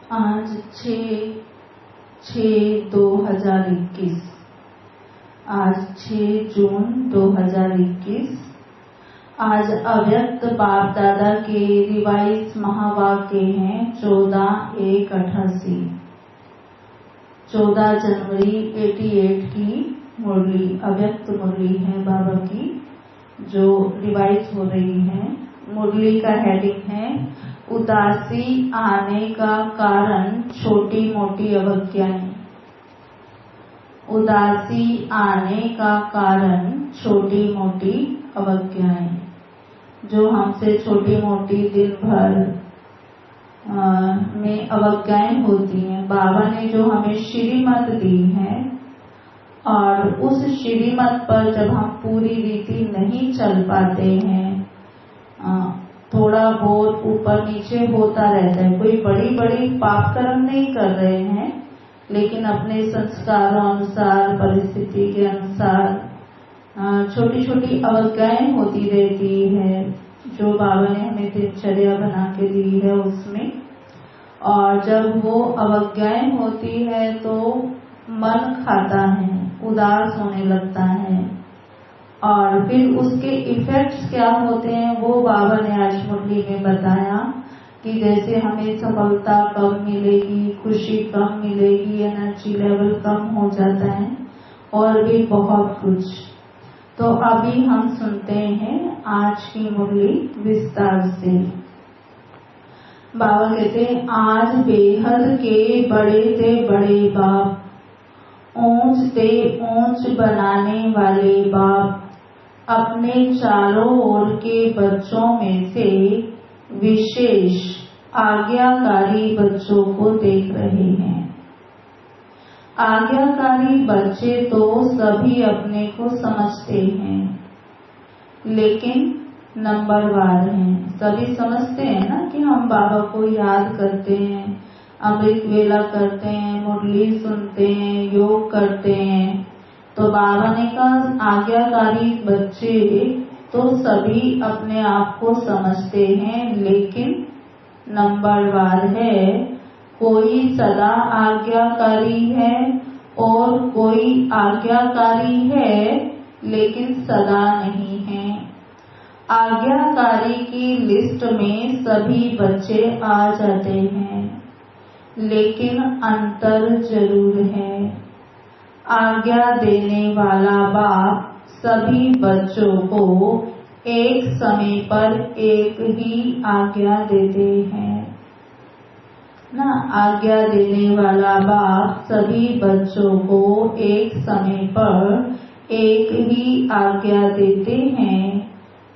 आज 6/6/2021, आज 6 जून 2021। आज अव्यक्त बाप दादा के रिवाइज महावाक्य हैं 14/1/88। 14 जनवरी 88 की मुरली, अव्यक्त मुरली है बाबा की, जो रिवाइज हो रही है। मुरली का हेडिंग है उदासी आने का कारण छोटी मोटी अवज्ञाएं। उदासी आने का कारण छोटी मोटी अवज्ञाएं, जो हमसे छोटी मोटी दिन भर में अवज्ञाएं होती हैं। बाबा ने जो हमें श्रीमत दी है और उस श्रीमत पर जब हम पूरी रीति नहीं चल पाते हैं, थोड़ा बहुत ऊपर नीचे होता रहता है। कोई बड़ी बड़ी पाप कर्म नहीं कर रहे हैं, लेकिन अपने संस्कारों अनुसार, परिस्थिति के अनुसार छोटी छोटी अवज्ञाएं होती रहती है, जो बाबा ने हमें दिनचर्या बना के दी है उसमें। और जब वो अवज्ञाएं होती है तो मन खाता है, उदास होने लगता है, और फिर उसके इफेक्ट्स क्या होते हैं वो बाबा ने आज मुरली में बताया कि जैसे हमें सफलता कम मिलेगी, खुशी कम मिलेगी, एनर्जी लेवल कम हो जाता है, और भी बहुत कुछ। तो अभी हम सुनते हैं आज की मुरली विस्तार से। बाबा कहते हैं, आज बेहद के बड़े से बड़े बाप, ऊंच से ऊंच बनाने वाले बाप अपने चारों ओर के बच्चों में से विशेष आज्ञाकारी बच्चों को देख रहे हैं। आज्ञाकारी बच्चे तो सभी अपने को समझते हैं, लेकिन नंबरवार हैं। सभी समझते हैं ना कि हम बाबा को याद करते हैं, अमृत वेला करते हैं, मुरली सुनते हैं, योग करते हैं। तो बाबा ने कहा आज्ञाकारी बच्चे तो सभी अपने आप को समझते हैं, लेकिन नंबरवार है। कोई सदा आज्ञाकारी है और कोई आज्ञाकारी है लेकिन सदा नहीं है। आज्ञाकारी की लिस्ट में सभी बच्चे आ जाते हैं, लेकिन अंतर जरूर है। आज्ञा देने वाला बाप सभी बच्चों को एक समय पर एक ही आज्ञा देते हैं ना। आज्ञा देने वाला बाप सभी बच्चों को एक समय पर एक ही आज्ञा देते हैं,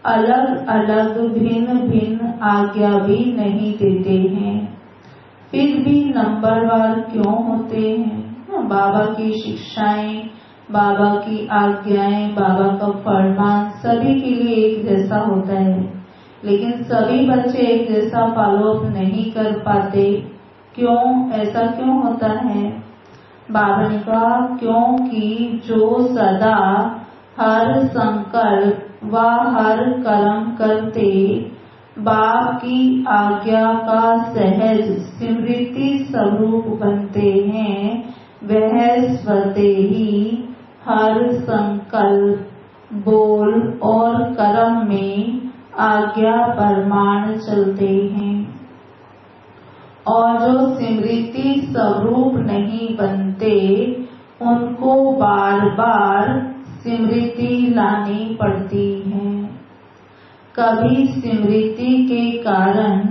अलग अलग भिन्न भिन्न आज्ञा भी नहीं देते हैं। फिर भी नंबरवार क्यों होते हैं? बाबा की शिक्षाएं, बाबा की आज्ञाएं, बाबा का फरमान सभी के लिए एक जैसा होता है, लेकिन सभी बच्चे एक जैसा फॉलो अप नहीं कर पाते। क्यों? ऐसा क्यों होता है? बाबा ने कहा क्योंकि जो सदा हर संकल्प व हर कर्म करते बाप की आज्ञा का सहज स्मृति स्वरूप बनते हैं, वह स्वतः ही हर संकल्प, बोल और कर्म में आज्ञा प्रमाण चलते हैं। और जो स्मृति स्वरूप नहीं बनते, उनको बार बार स्मृति लानी पड़ती है। कभी स्मृति के कारण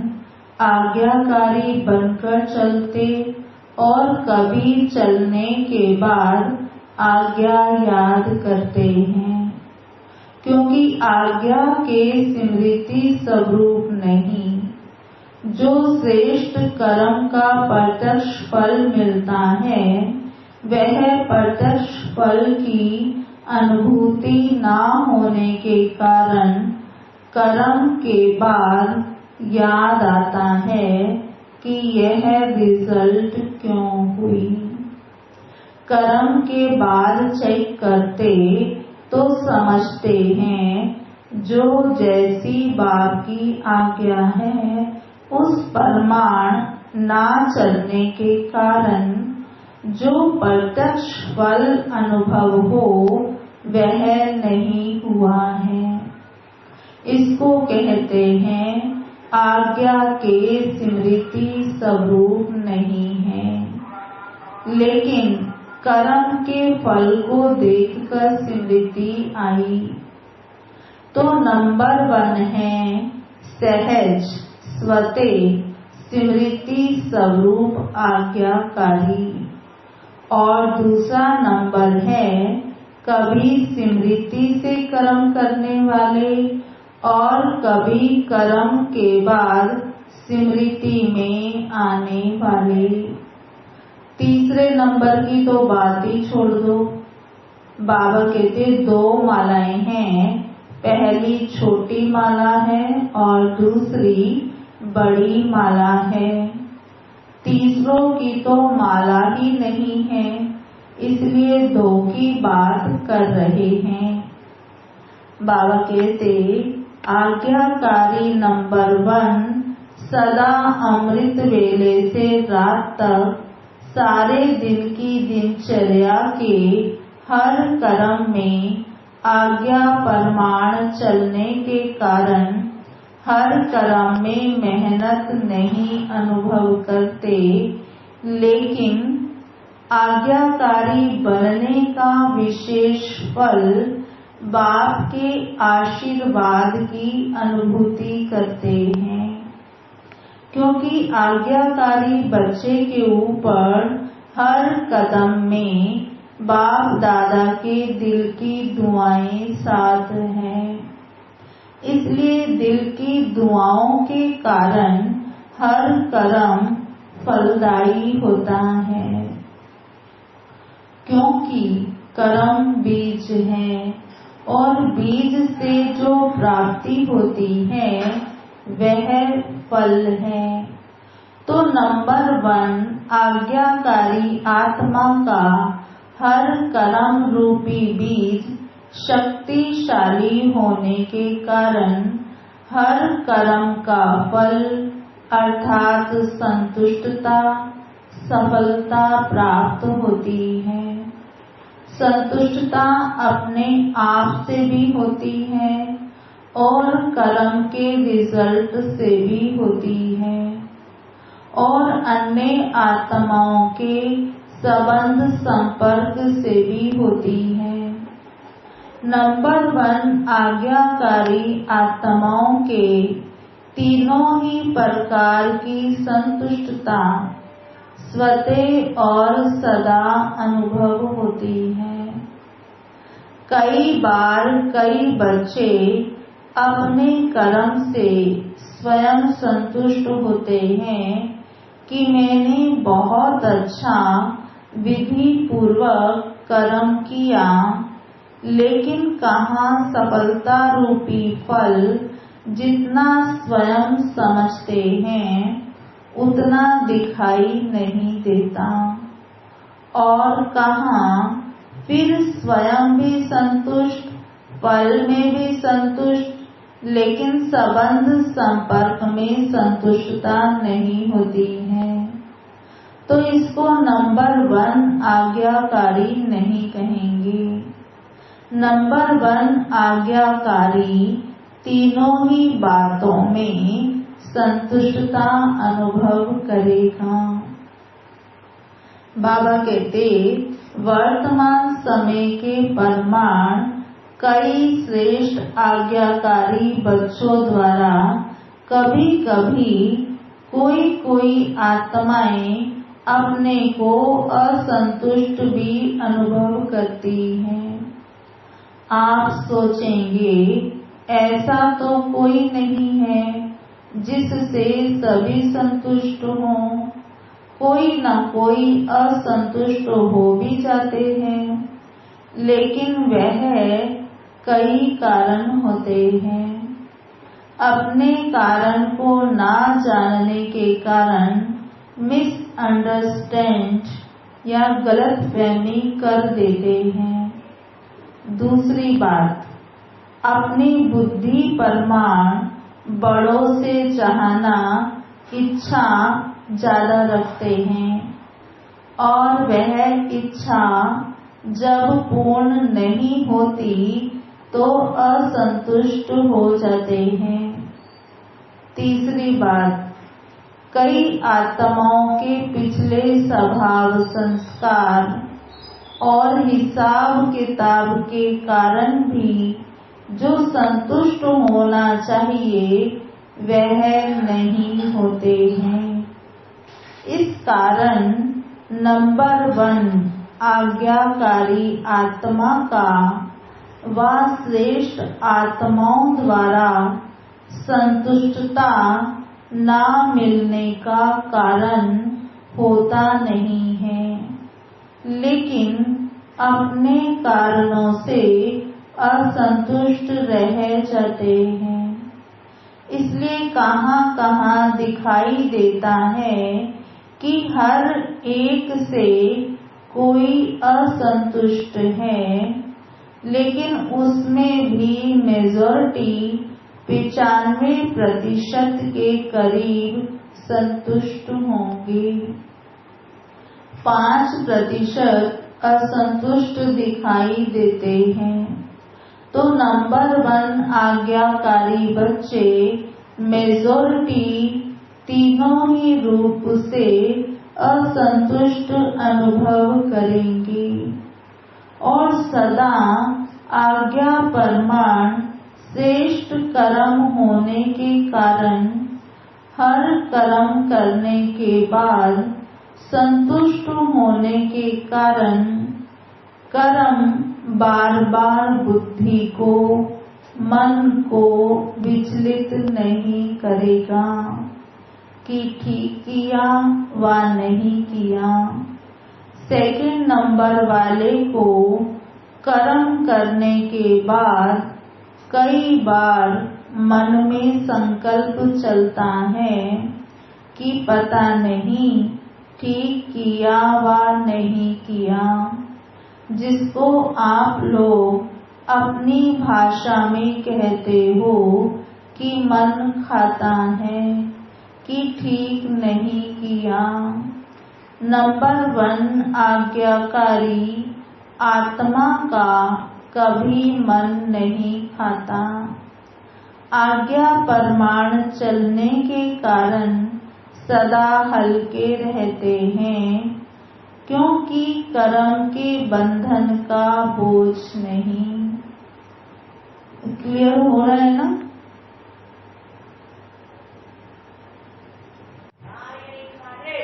आज्ञाकारी बनकर चलते और कभी चलने के बाद आज्ञा याद करते हैं, क्योंकि आज्ञा के स्मृति स्वरूप नहीं। जो श्रेष्ठ कर्म का प्रत्यक्ष फल मिलता है, वह प्रत्यक्ष फल की अनुभूति ना होने के कारण कर्म के बाद याद आता है कि यह रिजल्ट क्यों हुई। कर्म के बाद चेक करते तो समझते हैं जो जैसी बाप की आज्ञा है उस प्रमाण ना चलने के कारण जो प्रत्यक्ष फल अनुभव हो वह नहीं हुआ है। इसको कहते हैं आज्ञा के स्मृति स्वरूप नहीं है, लेकिन कर्म के फल को देखकर स्मृति आई। तो नंबर 1 है सहज स्वते स्मृति स्वरूप आज्ञाकारी, और दूसरा नंबर है कभी स्मृति से कर्म करने वाले और कभी कर्म के बाद स्मृति में आने वाले। तीसरे नंबर की तो बात ही छोड़ दो। बाबा कहते 2 मालाएं हैं, पहली छोटी माला है और दूसरी बड़ी माला है। तीसरों की तो माला ही नहीं है, इसलिए 2 की बात कर रहे हैं। बाबा कहते आज्ञाकारी नंबर 1 सदा अमृत वेले से रात तक सारे दिन की दिनचर्या के हर कर्म में आज्ञा प्रमाण चलने के कारण हर कर्म में मेहनत नहीं अनुभव करते, लेकिन आज्ञाकारी बनने का विशेष फल बाप के आशीर्वाद की अनुभूति करते हैं। क्योंकि आज्ञाकारी बच्चे के ऊपर हर कदम में बाप दादा के दिल की दुआएं साथ हैं, इसलिए दिल की दुआओं के कारण हर कर्म फलदायी होता है। क्योंकि कर्म बीज है और बीज से जो प्राप्ति होती है वह फल है। तो नंबर 1 आज्ञाकारी आत्मा का हर कर्म रूपी बीज शक्तिशाली होने के कारण हर कर्म का फल अर्थात संतुष्टता सफलता प्राप्त होती है। संतुष्टता अपने आप से भी होती है और कर्म के रिजल्ट से भी होती है और अन्य आत्माओं के संबंध संपर्क से भी होती है। नंबर 1 आज्ञाकारी आत्माओं के तीनों ही प्रकार की संतुष्टता स्वतः और सदा अनुभव होती है। कई बार कई बच्चे अपने कर्म से स्वयं संतुष्ट होते हैं कि मैंने बहुत अच्छा विधि पूर्वक कर्म किया, लेकिन कहाँ सफलता रूपी फल जितना स्वयं समझते हैं उतना दिखाई नहीं देता, और कहाँ फिर स्वयं भी संतुष्ट फल में भी संतुष्ट, लेकिन संबंध संपर्क में संतुष्टता नहीं होती है। तो इसको नंबर 1 आज्ञाकारी नहीं कहेंगे। नंबर 1 आज्ञाकारी तीनों ही बातों में संतुष्टता अनुभव करेगा। बाबा कहते वर्तमान समय के प्रमाण कई श्रेष्ठ आज्ञाकारी बच्चों द्वारा कभी कभी कोई आत्माएं अपने को असंतुष्ट भी अनुभव करती हैं। आप सोचेंगे ऐसा तो कोई नहीं है जिससे सभी संतुष्ट हों, कोई न कोई असंतुष्ट हो भी जाते हैं, लेकिन वह कई कारण होते हैं। अपने कारण को ना जानने के कारण मिसअंडरस्टैंड या गलतफहमी कर देते हैं। दूसरी बात, अपनी बुद्धि प्रमाण बड़ों से चाहना इच्छा ज्यादा रखते हैं और वह इच्छा जब पूर्ण नहीं होती तो असंतुष्ट हो जाते हैं। तीसरी बात, कई आत्माओं के पिछले स्वभाव संस्कार और हिसाब किताब के कारण भी जो संतुष्ट होना चाहिए वह नहीं होते हैं। इस कारण नंबर 1 आज्ञाकारी आत्मा का व श्रेष्ठ आत्माओं द्वारा संतुष्टता न मिलने का कारण होता नहीं है, लेकिन अपने कारणों से असंतुष्ट रह जाते हैं। इसलिए कहाँ कहाँ दिखाई देता है कि हर एक से कोई असंतुष्ट है, लेकिन उसमें भी मेजॉरिटी 95% के करीब संतुष्ट होंगे। 5% असंतुष्ट दिखाई देते हैं। तो नंबर 1 आज्ञाकारी बच्चे मेजॉरिटी तीनों ही रूप से असंतुष्ट अनुभव करेंगे और सदा आज्ञा परमाण श्रेष्ठ कर्म होने के कारण हर कर्म करने के बाद संतुष्ट होने के कारण कर्म बार बार बुद्धि को, मन को विचलित नहीं करेगा कि ठीक किया व नहीं किया। सेकंड नंबर वाले को कर्म करने के बाद कई बार मन में संकल्प चलता है कि पता नहीं ठीक किया व नहीं किया, जिसको आप लोग अपनी भाषा में कहते हो कि मन खाता है कि ठीक नहीं किया। नंबर 1 आज्ञाकारी आत्मा का कभी मन नहीं खाता। आज्ञा परमाण चलने के कारण सदा हल्के रहते हैं, क्योंकि कर्म के बंधन का बोझ नहीं। क्लियर हो रहा है ना?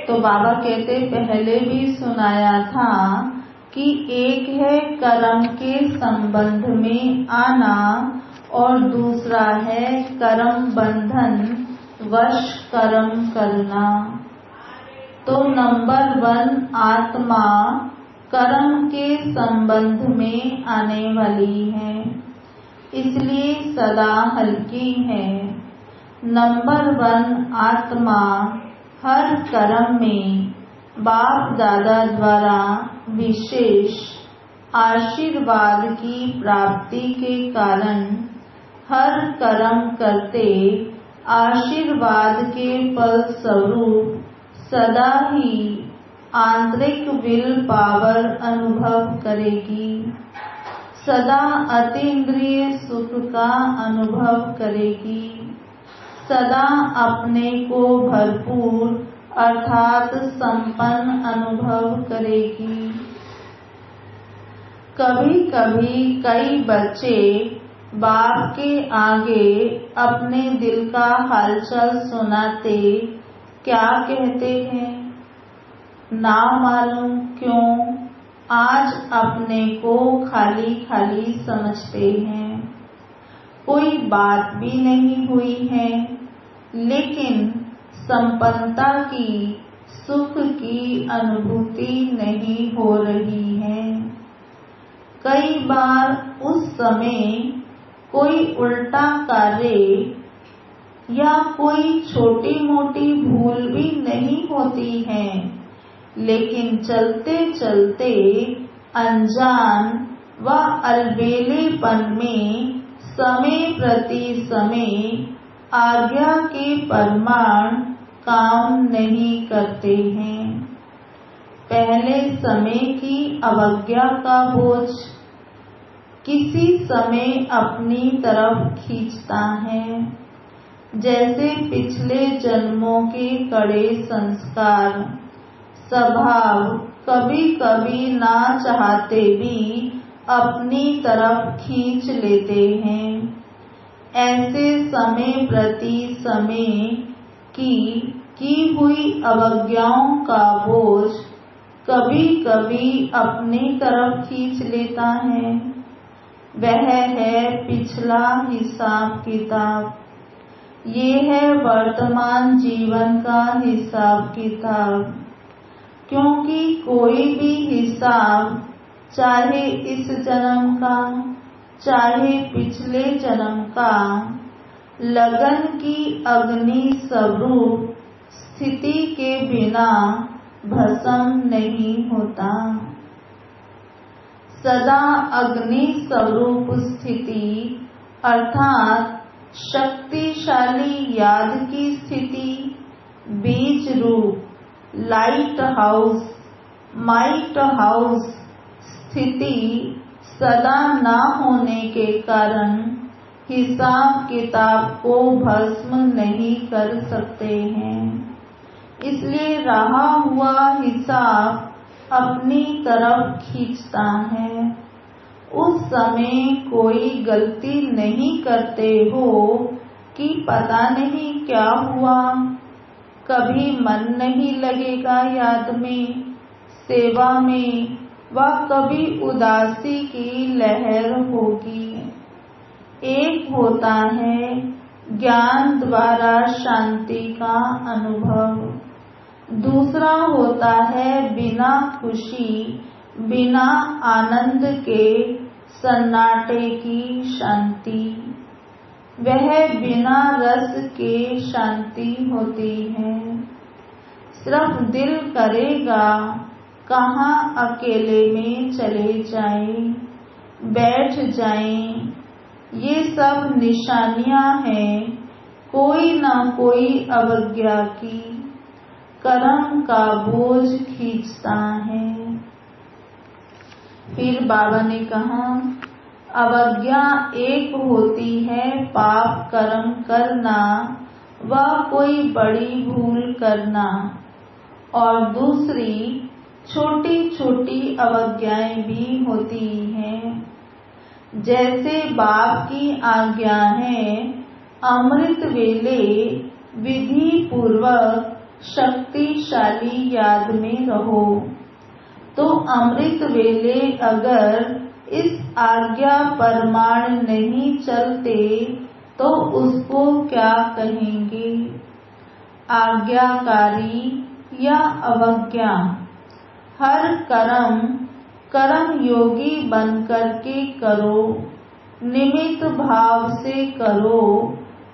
तो बाबा कहते पहले भी सुनाया था कि एक है कर्म के संबंध में आना और दूसरा है कर्म बंधन वश कर्म करना। तो नंबर 1 आत्मा कर्म के संबंध में आने वाली है, इसलिए सदा हल्की है। नंबर 1 आत्मा हर कर्म में बाप दादा द्वारा विशेष आशीर्वाद की प्राप्ति के कारण हर कर्म करते आशीर्वाद के फल स्वरूप सदा ही आंतरिक विल पावर अनुभव करेगी, सदा अतीन्द्रिय सुख का अनुभव करेगी, सदा अपने को भरपूर अर्थात संपन्न अनुभव करेगी। कभी कभी कई बच्चे बाप के आगे अपने दिल का हालचाल सुनाते क्या कहते हैं, ना मालूम क्यों आज अपने को खाली खाली समझते हैं। कोई बात भी नहीं हुई है, लेकिन संपन्नता की सुख की अनुभूति नहीं हो रही है। कई बार उस समय कोई उल्टा कार्य या कोई छोटी मोटी भूल भी नहीं होती है, लेकिन चलते चलते अनजान व अलबेलेपन में समय प्रति समय आज्ञा के परमाण काम नहीं करते हैं। पहले समय की अवज्ञा का बोझ किसी समय अपनी तरफ खींचता है। जैसे पिछले जन्मों के कड़े संस्कार, स्वभाव कभी कभी ना चाहते भी अपनी तरफ खींच लेते हैं। ऐसे समय प्रति समय की हुई अवज्ञाओं का बोझ कभी कभी अपनी तरफ खींच लेता है। वह है पिछला हिसाब किताब। ये है वर्तमान जीवन का हिसाब किताब। क्योंकि कोई भी हिसाब, चाहे इस जन्म का चाहे पिछले जन्म का, लगन की अग्नि स्वरूप स्थिति के बिना भस्म नहीं होता। सदा अग्नि स्वरूप स्थिति अर्थात शक्तिशाली याद की स्थिति, बीज रूप लाइट हाउस, माइट हाउस स्थिति सदा न होने के कारण हिसाब किताब को भस्म नहीं कर सकते हैं। इसलिए रहा हुआ हिसाब अपनी तरफ खींचता है। उस समय कोई गलती नहीं करते हो कि पता नहीं क्या हुआ, कभी मन नहीं लगेगा याद में, सेवा में, व कभी उदासी की लहर होगी। एक होता है ज्ञान द्वारा शांति का अनुभव, दूसरा होता है बिना खुशी बिना आनंद के सन्नाटे की शांति। वह बिना रस के शांति होती है। सिर्फ दिल करेगा कहाँ अकेले में चले जाएं, बैठ जाएं। ये सब निशानियां हैं कोई ना कोई अवज्ञा की। कर्म का बोझ खींचता है। फिर बाबा ने कहा, अवज्ञा एक होती है पाप कर्म करना व कोई बड़ी भूल करना, और दूसरी छोटी छोटी अवज्ञाएं भी होती हैं। जैसे बाप की आज्ञा है अमृत वेले विधि पूर्वक शक्तिशाली याद में रहो, तो अमृत वेले अगर इस आज्ञा परमाण नहीं चलते तो उसको क्या कहेंगे? आज्ञाकारी या अवज्ञा? हर कर्म योगी बनकर के करो, निमित्त भाव से करो,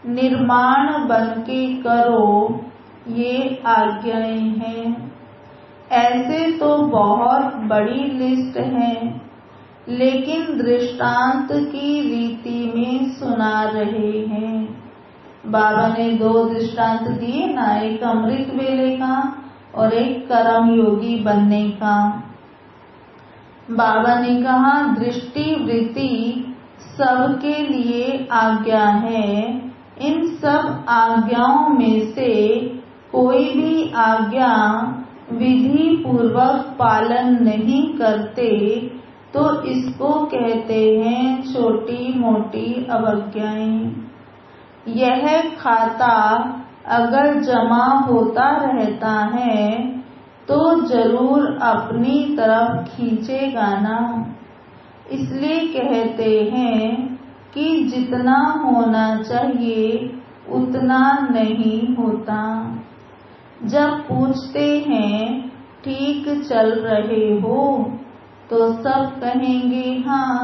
निर्माण बन के करो, ये आज्ञाएं हैं। ऐसे तो बहुत बड़ी लिस्ट है, लेकिन दृष्टांत की रीति में सुना रहे हैं। बाबा ने 2 दृष्टांत दिए ना, एक अमृत वेले का और एक कर्म योगी बनने का। बाबा ने कहा दृष्टि वृत्ति सबके लिए आज्ञा है। इन सब आज्ञाओं में से कोई भी आज्ञा विधि पूर्वक पालन नहीं करते तो इसको कहते हैं छोटी मोटी अवज्ञाएं। यह खाता अगर जमा होता रहता है तो जरूर अपनी तरफ खींचेगा ना। इसलिए कहते हैं कि जितना होना चाहिए उतना नहीं होता। जब पूछते हैं ठीक चल रहे हो तो सब कहेंगे हाँ,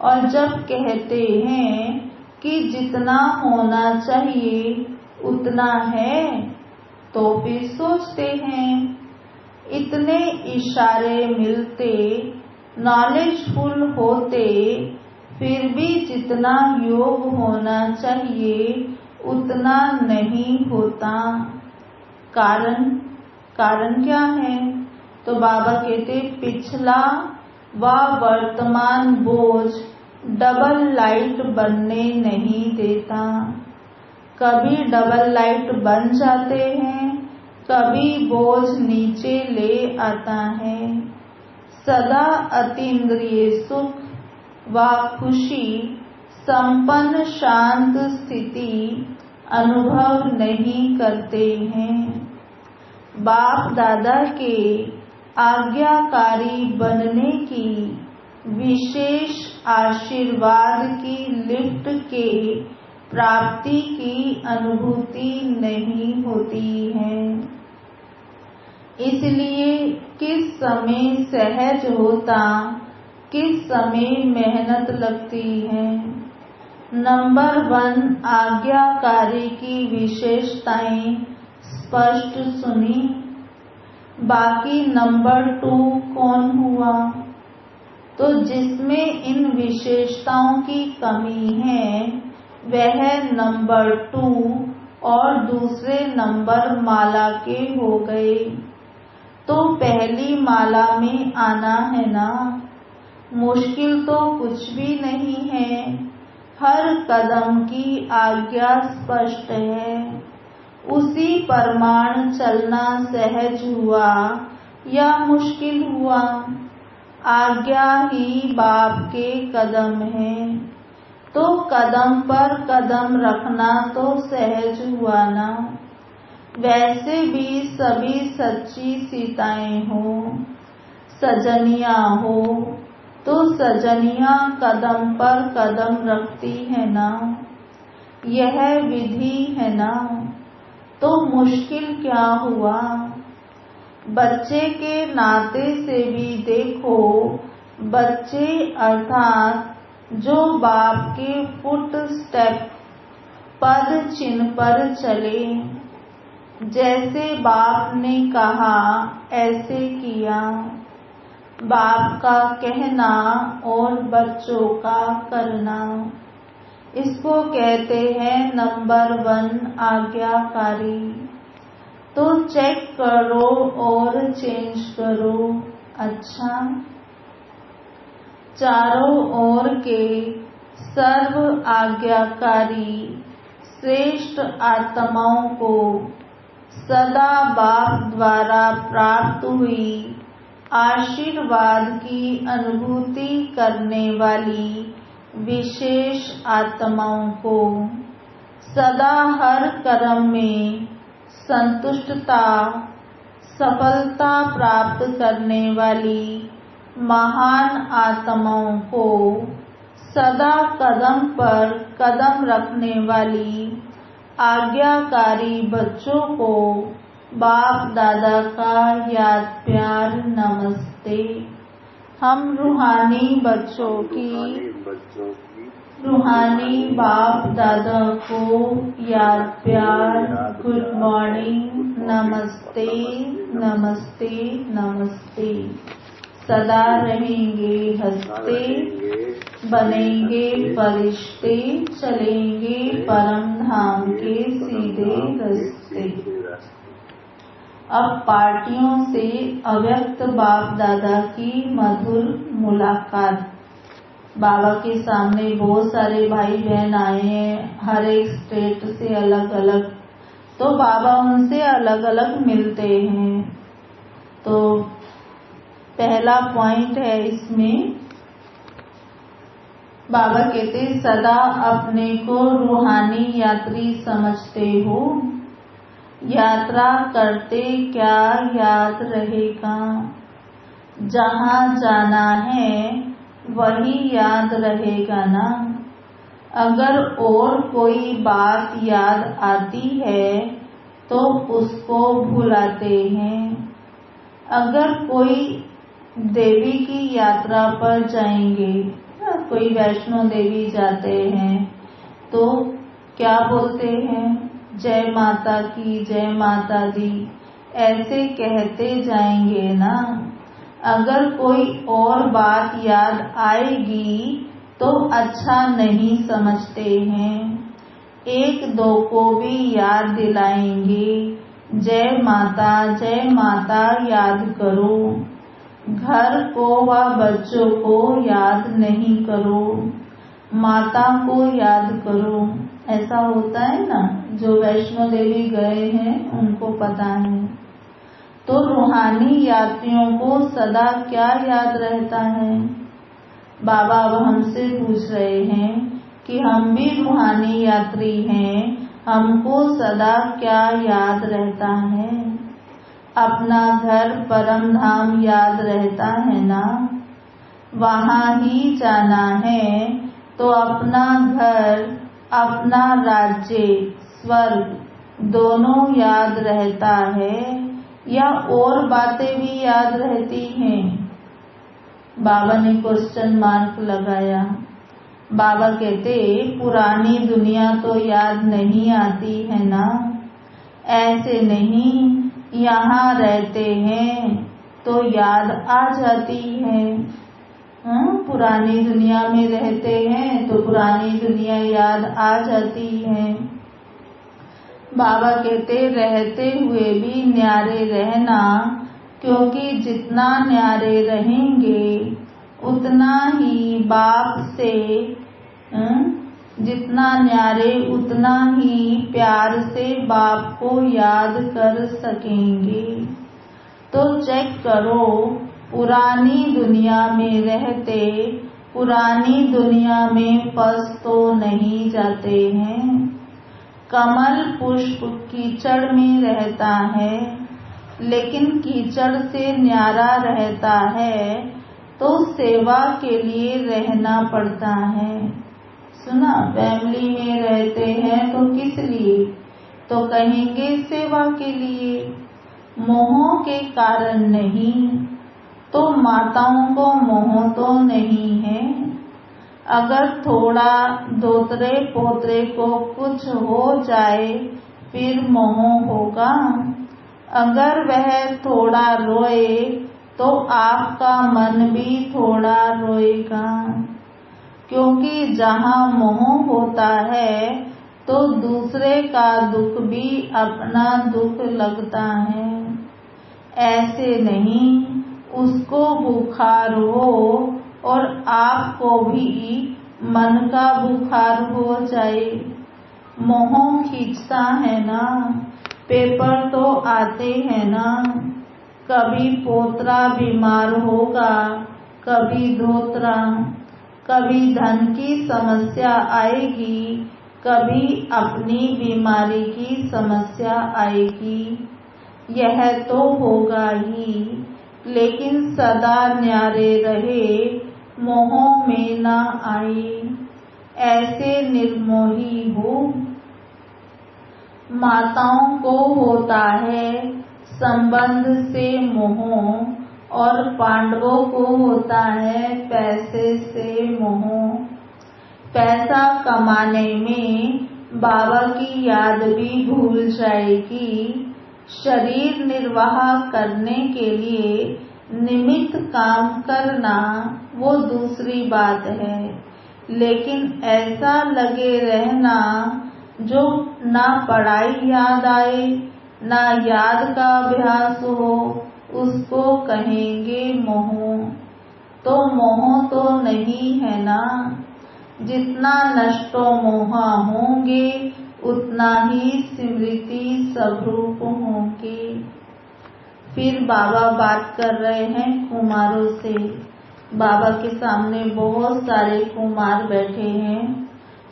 और जब कहते हैं कि जितना होना चाहिए उतना है तो फिर सोचते हैं इतने इशारे मिलते, नॉलेजफुल होते, फिर भी जितना योग होना चाहिए उतना नहीं होता। कारण क्या है? तो बाबा कहते पिछला व वर्तमान बोझ डबल लाइट बनने नहीं देता। कभी डबल लाइट बन जाते हैं, कभी बोझ नीचे ले आता है। सदा अतीन्द्रिय सुख व खुशी संपन्न शांत स्थिति अनुभव नहीं करते हैं। बाप दादा के आज्ञाकारी बनने की विशेष आशीर्वाद की लिफ्ट के प्राप्ति की अनुभूति नहीं होती है। इसलिए किस समय सहज होता, किस समय मेहनत लगती है। नंबर 1 आज्ञाकारी की विशेषताएं स्पष्ट सुनी। बाकी नंबर 2 कौन हुआ? तो जिसमें इन विशेषताओं की कमी है वह नंबर 2 और दूसरे नंबर माला के हो गए। तो पहली माला में आना है ना। मुश्किल तो कुछ भी नहीं है, हर कदम की आज्ञा स्पष्ट है। उसी प्रमाण चलना सहज हुआ या मुश्किल हुआ? आज्ञा ही बाप के कदम है, तो कदम पर कदम रखना तो सहज हुआ ना। वैसे भी सभी सच्ची सीताएं हो, सजनियां हो, तो सजनियां कदम पर कदम रखती है ना। यह विधि है ना। तो मुश्किल क्या हुआ? बच्चे के नाते से भी देखो, बच्चे अर्थात जो बाप के फुट स्टेप पद चिन्ह पर चले, जैसे बाप ने कहा ऐसे किया। बाप का कहना और बच्चों का करना, इसको कहते हैं नंबर 1 आज्ञाकारी। तो चेक करो और चेंज करो। अच्छा, चारों ओर के सर्व आज्ञाकारी श्रेष्ठ आत्माओं को सदा बाप द्वारा प्राप्त हुई आशीर्वाद की अनुभूति करने वाली विशेष आत्माओं को सदा हर कर्म में संतुष्टता सफलता प्राप्त करने वाली महान आत्माओं को सदा कदम पर कदम रखने वाली आज्ञाकारी बच्चों को बाप दादा का याद प्यार नमस्ते। हम रूहानी बच्चों की रूहानी बाप दादा को याद प्यार गुड मॉर्निंग नमस्ते नमस्ते नमस्ते। सदा रहेंगे हंसते, बनेंगे फरिश्ते, चलेंगे परम धाम के सीधे रास्ते। अब पार्टियों से अव्यक्त बाप दादा की मधुर मुलाकात। बाबा के सामने बहुत सारे भाई बहन आए हैं, हर एक स्टेट से अलग अलग, तो बाबा उनसे अलग अलग मिलते हैं। तो पहला पॉइंट है इसमें, बाबा कहते सदा अपने को रूहानी यात्री समझते हो, यात्रा करते क्या याद रहेगा। जहाँ जाना है वही याद रहेगा ना। अगर और कोई बात याद आती है तो उसको भुलाते हैं। अगर कोई देवी की यात्रा पर जाएंगे, कोई वैष्णो देवी जाते हैं तो क्या बोलते हैं, जय माता की, जय माता दी, ऐसे कहते जाएंगे ना। अगर कोई और बात याद आएगी तो अच्छा नहीं समझते हैं। एक दो को भी याद दिलाएंगे जय माता याद करो। घर को व बच्चों को याद नहीं करो, माता को याद करो। ऐसा होता है ना, जो वैष्णो देवी गए हैं उनको पता है। तो रूहानी यात्रियों को सदा क्या याद रहता है? बाबा अब हमसे पूछ रहे हैं कि हम भी रूहानी यात्री हैं, हमको सदा क्या याद रहता है? अपना घर परम धाम याद रहता है ना, वहाँ ही जाना है। तो अपना घर, अपना राज्य, स्वर्ग दोनों याद रहता है या और बातें भी याद रहती हैं? बाबा ने क्वेश्चन मार्क लगाया। बाबा कहते पुरानी दुनिया तो याद नहीं आती है ना। ऐसे नहीं, यहाँ रहते हैं तो याद आ जाती है। पुरानी दुनिया में रहते हैं तो पुरानी दुनिया याद आ जाती है। बाबा कहते रहते हुए भी न्यारे रहना, क्योंकि जितना न्यारे रहेंगे उतना ही बाप से जितना न्यारे उतना ही प्यार से बाप को याद कर सकेंगे। तो चेक करो, पुरानी दुनिया में रहते पुरानी दुनिया में फंस तो नहीं जाते हैं। कमल पुष्प कीचड़ में रहता है, लेकिन कीचड़ से न्यारा रहता है तो सेवा के लिए रहना पड़ता है। सुना, फैमिली में रहते हैं तो किस लिए? तो कहेंगे सेवा के लिए, मोह के कारण नहीं। तो माताओं को मोह तो नहीं है। अगर थोड़ा दोतरे पोतरे को कुछ हो जाए फिर मोह होगा। अगर वह थोड़ा रोए तो आपका मन भी थोड़ा रोएगा, क्योंकि जहाँ मोह होता है तो दूसरे का दुख भी अपना दुख लगता है। ऐसे नहीं, उसको बुखार हो और आपको भी मन का बुखार हो जाए। मोह खींचता है ना, पेपर तो आते हैं ना। कभी पोतरा बीमार होगा, कभी धोतरा, कभी धन की समस्या आएगी, कभी अपनी बीमारी की समस्या आएगी। यह तो होगा ही, लेकिन सदा न्यारे रहे, मोह में ना आए, ऐसे निर्मोही हो। माताओं को होता है संबंध से मोह, और पांडवों को होता है पैसे से मोह। पैसा कमाने में बाबा की याद भी भूल जाएगी। शरीर निर्वाह करने के लिए निमित्त काम करना वो दूसरी बात है, लेकिन ऐसा लगे रहना जो ना पढ़ाई याद आए ना याद का अभ्यास हो, उसको कहेंगे मोह। तो मोह तो नहीं है ना। जितना नष्टो मोहा होंगे उतना ही स्मृति स्वरूप होंगे। फिर बाबा बात कर रहे हैं कुमारों से। बाबा के सामने बहुत सारे कुमार बैठे हैं।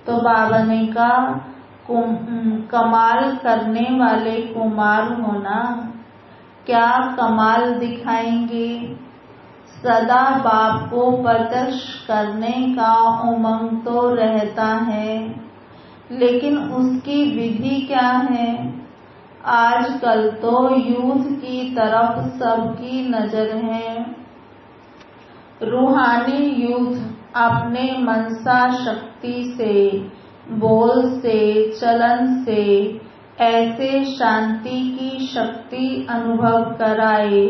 तो बाबा ने कहा कमाल करने वाले कुमार होना, क्या कमाल दिखाएंगे? सदा बाप को प्रत्यक्ष करने का उमंग तो रहता है, लेकिन उसकी विधि क्या है? आजकल तो यूथ की तरफ सबकी नजर है। रूहानी यूथ अपने मनसा शक्ति से, बोल से, चलन से ऐसे शांति की शक्ति अनुभव कराए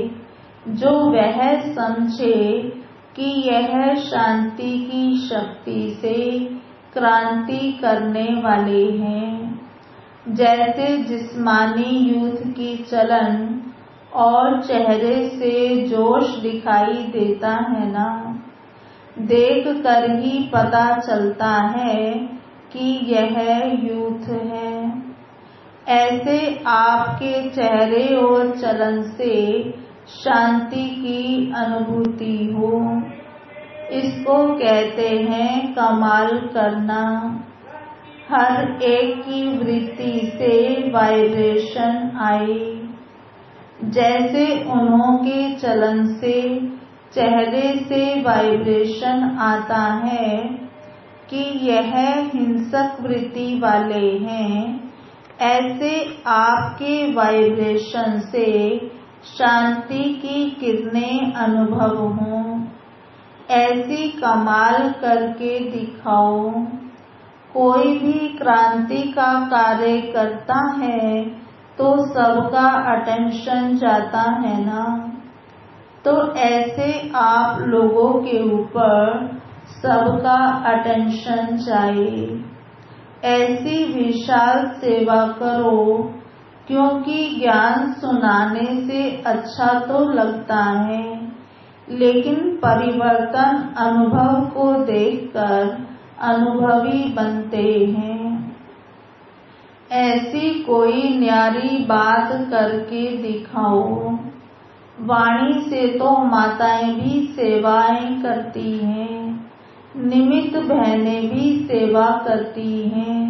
जो वह समझे कि यह शांति की शक्ति से क्रांति करने वाले हैं। जैसे जिस्मानी यूथ की चलन और चेहरे से जोश दिखाई देता है ना, देख कर ही पता चलता है कि यह यूथ है। ऐसे आपके चेहरे और चलन से शांति की अनुभूति हो, इसको कहते हैं कमाल करना। हर एक की वृत्ति से वाइब्रेशन आए, जैसे उन्हों के चलन से चेहरे से वाइब्रेशन आता है कि यह हिंसक वृत्ति वाले हैं, ऐसे आपके वाइब्रेशन से शांति की किरणें अनुभव हों। ऐसी कमाल करके दिखाओ। कोई भी क्रांति का कार्य करता है तो सबका अटेंशन जाता है ना, तो ऐसे आप लोगों के ऊपर सबका अटेंशन जाए। ऐसी विशाल सेवा करो, क्योंकि ज्ञान सुनाने से अच्छा तो लगता है, लेकिन परिवर्तन अनुभव को देखकर अनुभवी बनते हैं। ऐसी कोई न्यारी बात करके दिखाओ। वाणी से तो माताएं भी सेवाएं करती हैं, निमित्त बहनें भी सेवा करती हैं,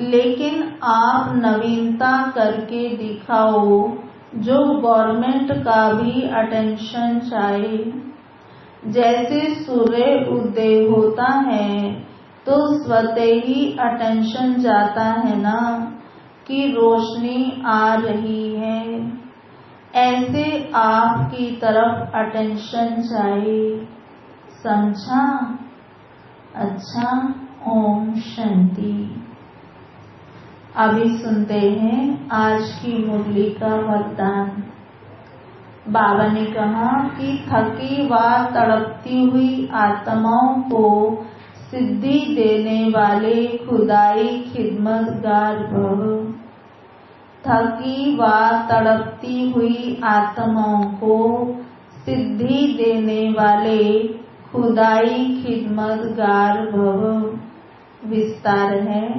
लेकिन आप नवीनता करके दिखाओ जो गवर्नमेंट का भी अटेंशन चाहे। जैसे सूर्य उदय होता है तो स्वतः ही अटेंशन जाता है ना कि रोशनी आ रही है, ऐसे आपकी तरफ अटेंशन जाए। समझा? अच्छा, ओम शांति। अभी सुनते हैं आज की मुरली का वरदान। बाबा ने कहा कि थकी व तड़पती हुई आत्माओं को सिद्धि देने वाले खुदाई खिदमतगार भव। थकी व तड़पती हुई आत्माओं को सिद्धि देने वाले खुदाई खिदमतगार भव। विस्तार है।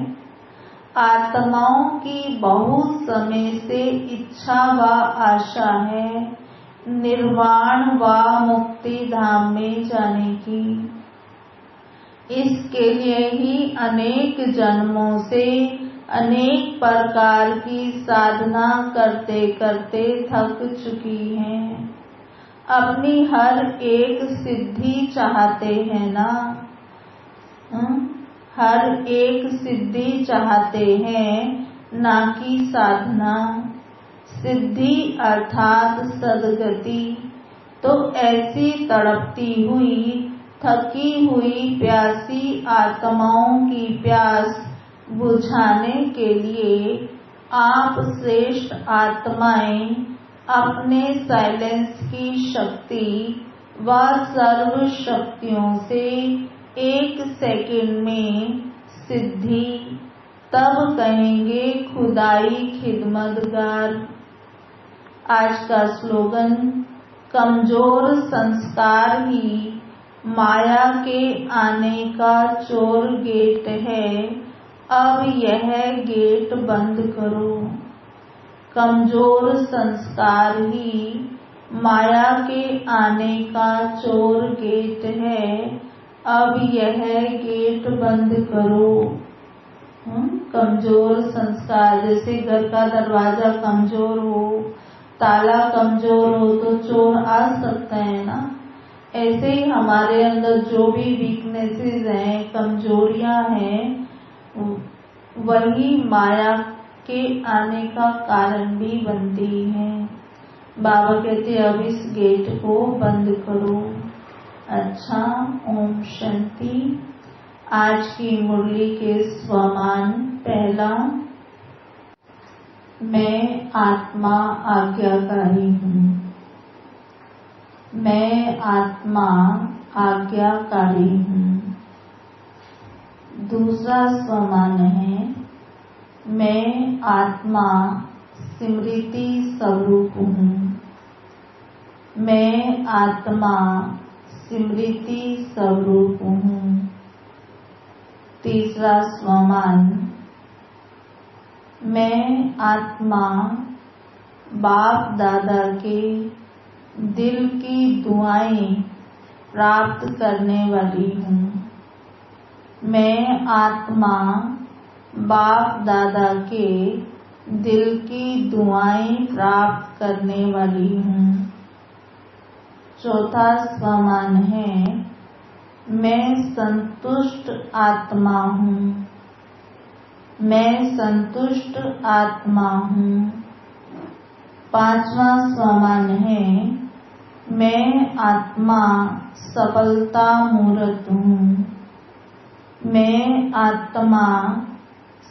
आत्माओं की बहुत समय से इच्छा व आशा है निर्वाण व मुक्ति धाम में जाने की। इसके लिए ही अनेक जन्मों से अनेक प्रकार की साधना करते करते थक चुकी हैं। अपनी हर एक सिद्धि चाहते हैं ना, हर एक सिद्धि चाहते हैं, ना कि साधना। सिद्धि अर्थात सदगति। तो ऐसी तड़पती हुई थकी हुई प्यासी आत्माओं की प्यास बुझाने के लिए आप श्रेष्ठ आत्माएं अपने साइलेंस की शक्ति व सर्व शक्तियों से 1 सेकंड में सिद्धि, तब कहेंगे खुदाई खिदमतगार। आज का स्लोगन, कमजोर संस्कार ही माया के आने का चोर गेट है, अब यह गेट बंद करो। कमजोर संस्कार ही माया के आने का चोर गेट है, अब यह गेट बंद करो। कमजोर संस्कार, जैसे घर का दरवाजा कमजोर हो, ताला कमजोर हो तो चोर आ सकता है ना। ऐसे ही हमारे अंदर जो भी वीकनेसेस हैं, कमजोरियां हैं, वही माया के आने का कारण भी बनती हैं। बाबा कहते अब इस गेट को बंद करो। अच्छा, ओम शांति। आज की मुरली के स्वमान। पहला, मैं आत्मा आज्ञाकारी हूँ। मैं आत्मा आज्ञाकारी हूँ। दूसरा स्वमान है, मैं आत्मा स्मृति स्वरूप हूँ। मैं आत्मा स्मृति स्वरूप हूँ। तीसरा स्वमान, मैं आत्मा बाप दादा के दिल की दुआएं प्राप्त करने वाली हूँ। मैं आत्मा बाप दादा के दिल की दुआएं प्राप्त करने वाली हूँ। चौथा स्वमान है, मैं संतुष्ट आत्मा हूँ। मैं संतुष्ट आत्मा हूँ। पांचवा स्वमान है, मैं आत्मा सफलता मूर्त हूँ। मैं आत्मा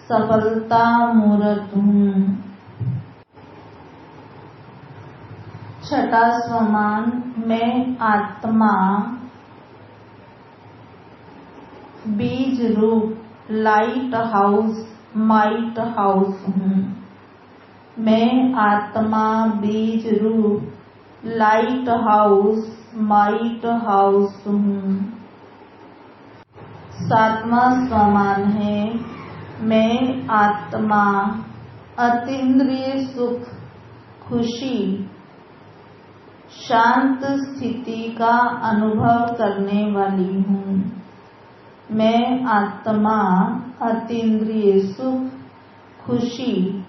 सफलता मूर्त हूँ। छठा स्वमान, मैं आत्मा बीज रूप लाइट हाउस माइट हाउस हूँ। मैं आत्मा बीज रूप लाइट हाउस माइट हाउस हूँ। सातवां स्वमान है, मैं आत्मा अतीन्द्रिय सुख खुशी शांत स्थिति का अनुभव करने वाली हूँ। मैं आत्मा अतीन्द्रिय सुख खुशी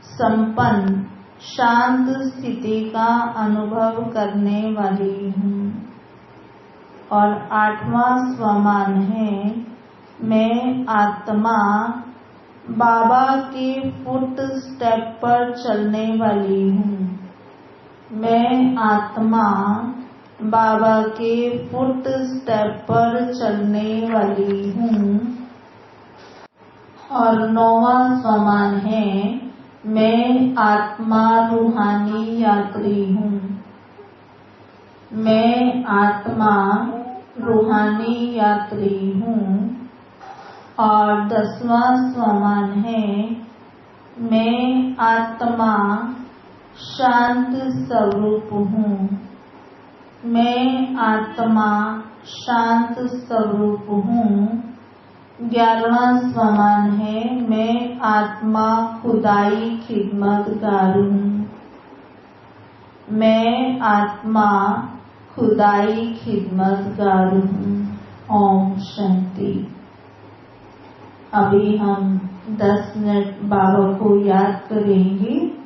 संपन्न शांत स्थिति का अनुभव करने वाली हूँ। और आठवां स्वमान है, मैं आत्मा बाबा के फुट स्टेप पर चलने वाली हूँ। मैं आत्मा बाबा के फुट स्टेप पर चलने वाली हूँ। और नौवां स्वमान है, मैं आत्मा रूहानी यात्री हूँ। मैं आत्मा रूहानी यात्री हूँ। और 10वां स्वमान है, मैं आत्मा शांत स्वरूप हूँ। मैं आत्मा शांत स्वरूप हूँ। 11वां स्वमान है, मैं आत्मा खुदाई खिदमतगार हूँ। मैं आत्मा खुदाई खिदमतगार हूँ। ओम शांति। अभी हम 10 मिनट बाबा को याद करेंगे।